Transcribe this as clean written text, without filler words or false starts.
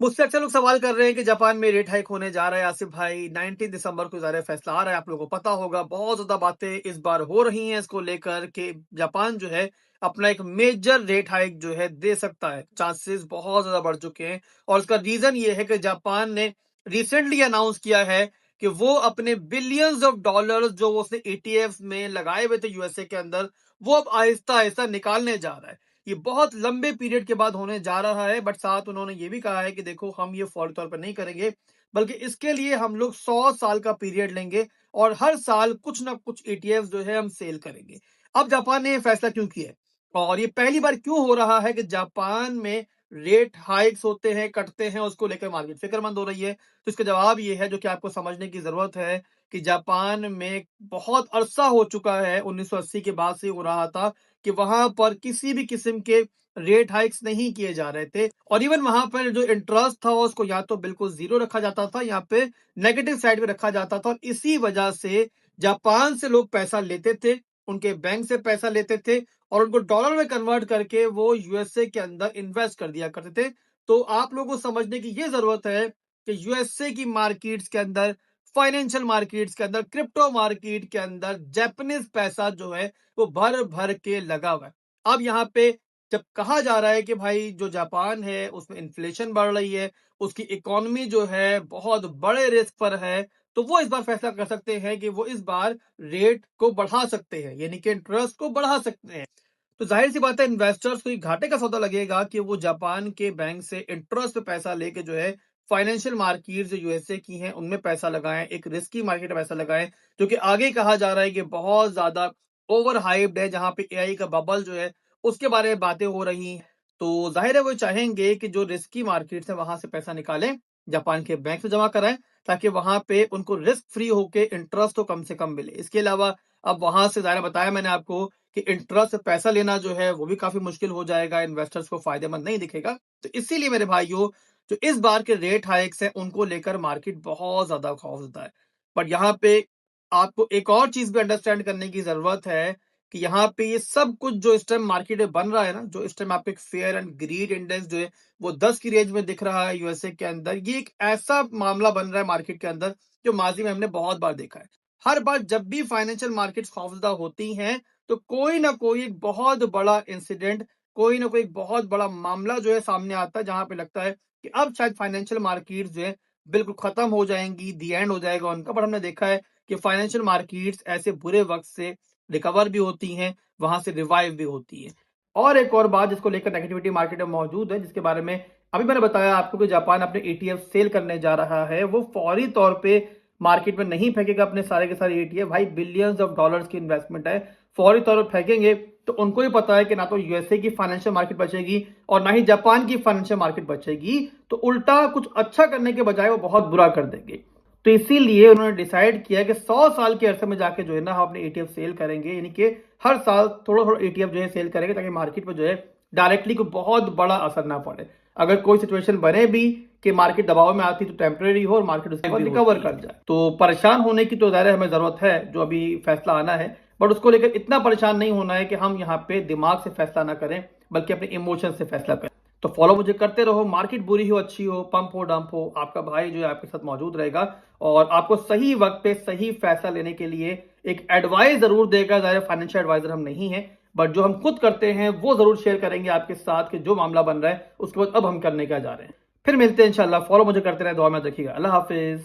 मुझसे अक्सर लोग सवाल कर रहे हैं कि जापान में रेट हाइक होने जा रहा है आसिफ भाई। 19 दिसंबर को ज़ाहिर है फैसला आ रहा है, आप लोगों को पता होगा। बहुत ज़्यादा बातें इस बार हो रही हैं इसको लेकर कि जापान जो है अपना एक मेजर रेट हाइक जो है दे सकता है। चांसेस बहुत ज़्यादा बढ़ चुके हैं और उसका रीज़न ये है कि जापान ने रिसेंटली अनाउंस किया है कि वो अपने बिलियंस ऑफ डॉलर्स जो वो उसने ईटीएफ में लगाए हुए थे यूएसए के अंदर, वो अब आहिस्ता आहिस्ता निकालने जा रहा है। ये बहुत लंबे पीरियड के बाद होने जा रहा है, बट साथ उन्होंने ये भी कहा है कि देखो हम ये फौरी तौर पर नहीं करेंगे, बल्कि इसके लिए हम लोग 100 साल का पीरियड लेंगे और हर साल कुछ ना कुछ ईटीएफ जो है हम सेल करेंगे। अब जापान ने ये फैसला क्यों किया है और ये पहली बार क्यों हो रहा है कि जापान में रेट हाइक्स होते हैं, कटते हैं, उसको लेकर मार्केट फिक्रमंद हो रही है। तो इसका जवाब ये है जो कि आपको समझने की जरूरत है कि जापान में बहुत अरसा हो चुका है, 1980 के बाद से हो रहा था कि वहां पर किसी भी किस्म के रेट हाइक्स नहीं किए जा रहे थे और इवन वहां पर जो इंटरेस्ट था उसको या तो बिल्कुल जीरो रखा जाता था, यहाँ पे नेगेटिव साइड में रखा जाता था और इसी वजह से जापान से लोग पैसा लेते थे, उनके बैंक से पैसा लेते थे और उनको डॉलर में कन्वर्ट करके वो यूएसए के अंदर इन्वेस्ट कर दिया करते थे। तो आप लोगों को समझने की ये जरूरत है कि यूएसए की मार्केट्स के अंदर, फाइनेंशियल मार्केट्स के अंदर, क्रिप्टो मार्केट के अंदर जापानीज पैसा जो है वो भर भर के लगा हुआ है। अब यहाँ पे जब कहा जा रहा है कि भाई जो जापान है उसमें इन्फ्लेशन बढ़ रही है, उसकी इकोनॉमी जो है बहुत बड़े रिस्क पर है, तो वो इस बार फैसला कर सकते हैं कि वो इस बार रेट को बढ़ा सकते हैं, यानी कि इंटरेस्ट को बढ़ा सकते हैं। तो जाहिर सी बात है इन्वेस्टर्स को ये घाटे का सौदा लगेगा कि वो जापान के बैंक से इंटरेस्ट पे पैसा लेके जो है फाइनेंशियल मार्केट जो यूएसए की हैं उनमें पैसा लगाएं, एक रिस्की मार्केट में पैसा लगाएं, जो कि आगे कहा जा रहा है कि बहुत ज्यादा ओवर हाइप्ड है, जहां पे एआई का बबल जो है उसके बारे में बातें हो रही हैं। तो जाहिर है वो चाहेंगे कि जो रिस्की मार्केट है वहां से पैसा निकालें, जापान के बैंक से जमा कराएं, ताकि वहां पे उनको रिस्क फ्री होके इंटरेस्ट तो कम से कम मिले। इसके अलावा अब वहां से जाहिर बताया मैंने आपको कि इंटरेस्ट से पैसा लेना जो है वो भी काफी मुश्किल हो जाएगा, इन्वेस्टर्स को फायदेमंद नहीं दिखेगा। तो इसीलिए मेरे भाइयों, जो इस बार के रेट हाइक्स हैं उनको लेकर मार्केट बहुत ज्यादा खौफजदा है। बट यहाँ पे आपको एक और चीज भी अंडरस्टैंड करने की जरूरत है कि यहाँ पे ये सब कुछ जो इस टाइम मार्केट में बन रहा है ना, जो इस टाइम आपको एक फेयर एंड ग्रीड इंडेक्स जो है वो 10 की रेंज में दिख रहा है यूएसए के अंदर, ये एक ऐसा मामला बन रहा है मार्केट के अंदर जो माजी में हमने बहुत बार देखा है। हर बार जब भी फाइनेंशियल मार्केट्स खौफजदा होती हैं तो कोई ना कोई एक बहुत बड़ा इंसिडेंट, कोई ना कोई एक बहुत बड़ा मामला जो है सामने आता है, जहां पे लगता है कि अब शायद फाइनेंशियल मार्केट्स जो है बिल्कुल खत्म हो जाएंगी, दी एंड हो जाएगा उनका। बट हमने देखा है कि फाइनेंशियल मार्केट्स ऐसे बुरे वक्त से रिकवर भी होती हैं, वहां से रिवाइव भी होती है। और एक और बात जिसको लेकर नेगेटिविटी मार्केट में मौजूद है, जिसके बारे में अभी मैंने बताया आपको कि जापान अपने ईटीएफ सेल करने जा रहा है, वो फौरी तौर पे मार्केट में नहीं फेंकेगा अपने सारे के सारे ईटीएफ। भाई बिलियंस ऑफ डॉलर्स की इन्वेस्टमेंट है, फौरी तौर पर फेंकेंगे तो उनको भी पता है कि ना तो यूएसए की फाइनेंशियल मार्केट बचेगी और ना ही जापान की फाइनेंशियल मार्केट बचेगी, तो उल्टा कुछ अच्छा करने के बजाय वो बहुत बुरा कर देंगे। तो इसीलिए उन्होंने डिसाइड किया कि 100 साल के अरसे में जाके जो है ना हम अपने ईटीएफ सेल करेंगे, यानी कि हर साल थोड़ा थोड़ा ईटीएफ जो है सेल करेंगे, ताकि मार्केट पर जो है डायरेक्टली कोई बहुत बड़ा असर ना पड़े। अगर कोई सिचुएशन बने भी कि मार्केट दबाव में आती तो टेम्परेरी हो और मार्केट उसके बाद रिकवर कर जाए। तो परेशान होने की तो ज़्यादा हमें जरूरत है, जो अभी फैसला आना है, बट उसको लेकर इतना परेशान नहीं होना है कि हम यहाँ पे दिमाग से फैसला ना करें, बल्कि अपने इमोशन से फैसला करें। तो फॉलो मुझे करते रहो, मार्केट बुरी हो अच्छी हो, पंप हो डंप हो, आपका भाई जो है आपके साथ मौजूद रहेगा और आपको सही वक्त पे सही फैसला लेने के लिए एक एडवाइस जरूर देगा। ज़्यादा फाइनेंशियल एडवाइजर हम नहीं है, बट जो हम खुद करते हैं वो जरूर शेयर करेंगे आपके साथ कि जो मामला बन रहा है उसके बाद अब हम करने क्या जा रहे हैं। फिर मिलते हैं इंशाल्लाह। फॉलो मुझे करते रहे, दुआ में रखिएगा। अल्लाह हाफिज।